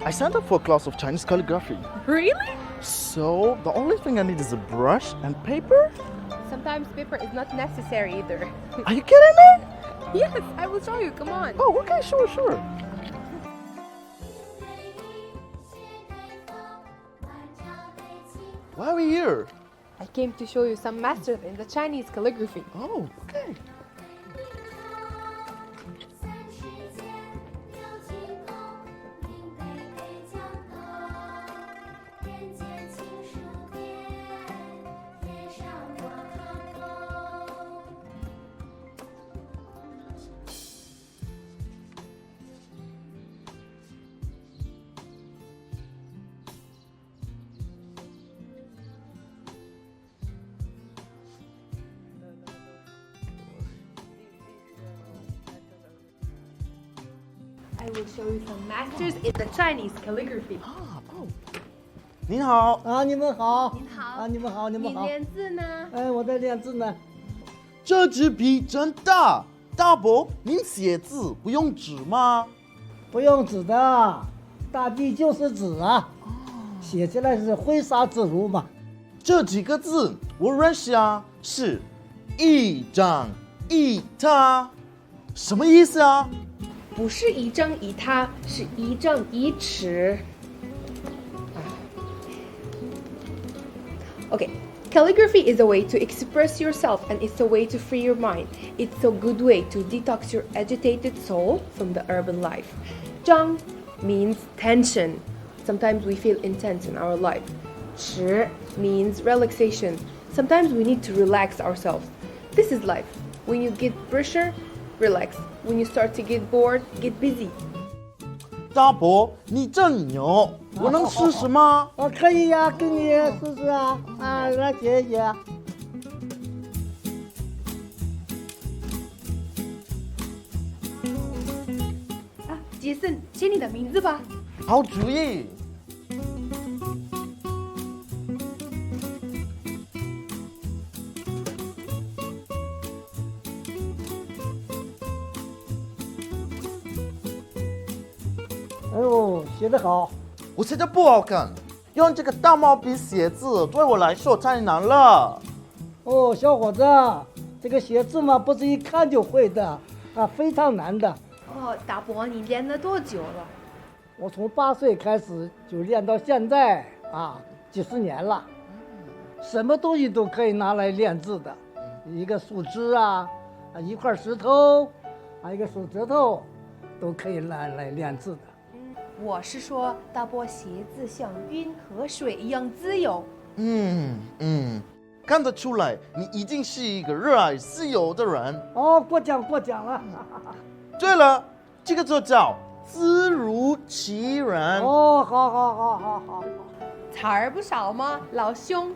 I signed up for a class of Chinese calligraphy. Really? So, the only thing I need is a brush and paper? Sometimes paper is not necessary either. Are you kidding me? Yes, I will show you. Come on. Oh, okay, sure. Why are we here? I came to show you some masters in the Chinese calligraphy. Oh, okay. I will show you some masters in the Chinese calligraphy. 你好。啊，你们好。您好。啊，你们好，你们好。你练字呢？哎，我在练字呢。这支笔真大，大伯，您写字不用纸吗？不用纸的，大地就是纸啊。写起来是挥洒自如嘛。这几个字我认识啊，是一张一沓，什么意思啊？不是一张一沓，是一丈一尺。Okay, calligraphy is a way to express yourself and it's a way to free your mind. It's a good way to detox your agitated soul from the urban life. 张 means tension. Sometimes we feel intense in our life. 尺 means relaxation. Sometimes we need to relax ourselves. This is life. When you get pressure, relax. When you start to get bored, get busy. 大伯，你真牛，我能试试吗？啊，可以呀，给你试试啊。啊，来写一写。啊，杰森，写你的名字吧。好主意。哎呦，写得好。我写的不好看，用这个大毛笔写字对我来说太难了。哦，小伙子，这个写字嘛，不是一看就会的，啊，非常难的。哦，大伯，你练了多久了？我从8岁开始就练到现在啊，几十年了。什么东西都可以拿来练字的，一个树枝啊，一块石头，一个手指头，都可以拿来练字的。我是说，大伯写字像云和水一样自由。看得出来，你一定是一个热爱自由的人。哦，过奖了。对了，这个就叫自如其人。哦，好。词儿不少吗，老兄？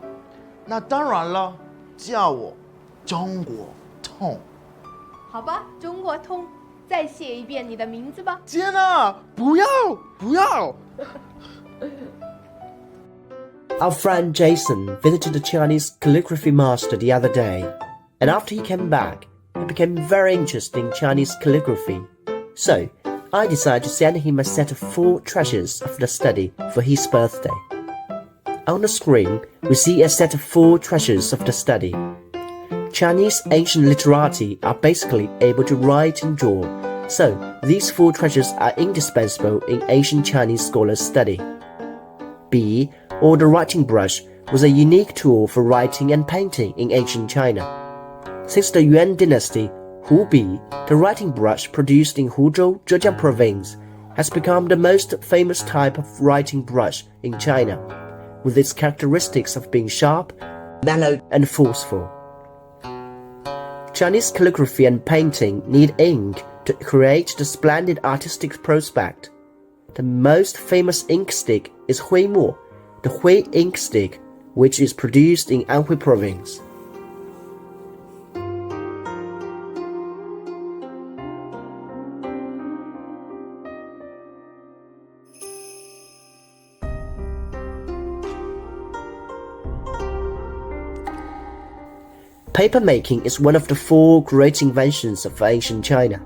那当然了，叫我中国通。好吧，中国通。再写一遍你的名字吧。天哪，不要！Our friend Jason visited a Chinese calligraphy master the other day, and after he came back, he became very interested in Chinese calligraphy. So, I decided to send him a set of 4 treasures of the study for his birthday. On the screen, we see a set of 4 treasures of the study. Chinese ancient literati are basically able to write and draw, so these 4 treasures are indispensable in ancient Chinese scholars' study. Bi, or the writing brush, was a unique tool for writing and painting in ancient China. Since the Yuan dynasty, Bi, the writing brush produced in Huzhou, Zhejiang province, has become the most famous type of writing brush in China, with its characteristics of being sharp, mellow, and forceful. Chinese calligraphy and painting need ink to create the splendid artistic prospect. The most famous ink stick is Huimo, the Hui ink stick, which is produced in Anhui province. Paper making is one of the 4 great inventions of ancient China.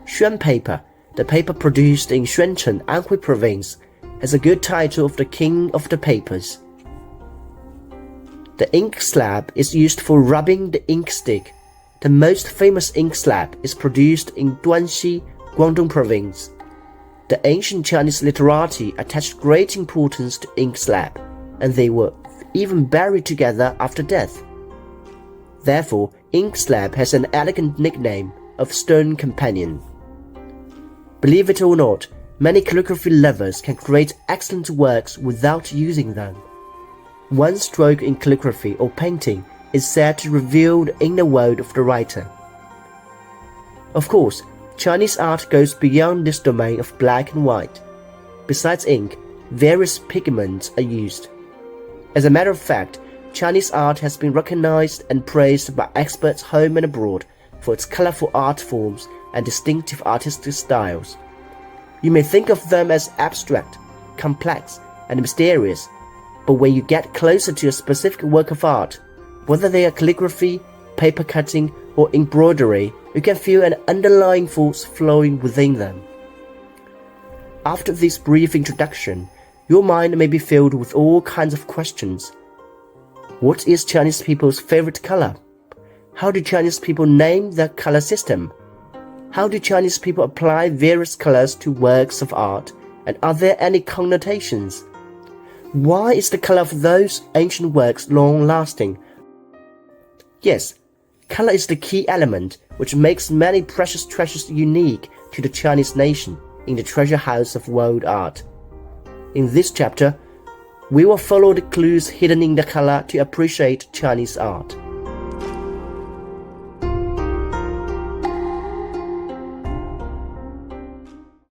Xuan paper, the paper produced in Xuancheng, Anhui province, as a good title of the king of the papers. The ink slab is used for rubbing the ink stick. The most famous ink slab is produced in Duanxi, Guangdong province. The ancient Chinese literati attached great importance to ink slab, and they were even buried together after death. Therefore, ink slab has an elegant nickname of stone companion. Believe it or not, many calligraphy lovers can create excellent works without using them. One stroke in calligraphy or painting is said to reveal the inner world of the writer. Of course, Chinese art goes beyond this domain of black and white. Besides ink, various pigments are used. As a matter of fact, Chinese art has been recognized and praised by experts home and abroad for its colorful art forms and distinctive artistic styles. You may think of them as abstract, complex, and mysterious, but when you get closer to a specific work of art, whether they are calligraphy, paper cutting, or embroidery, you can feel an underlying force flowing within them. After this brief introduction, your mind may be filled with all kinds of questions. What is Chinese people's favorite color? How do Chinese people name their color system? How do Chinese people apply various colors to works of art, and are there any connotations? Why is the color of those ancient works long-lasting? Yes, color is the key element which makes many precious treasures unique to the Chinese nation in the treasure house of world art. In this chapter, we will follow the clues hidden in the color to appreciate Chinese art.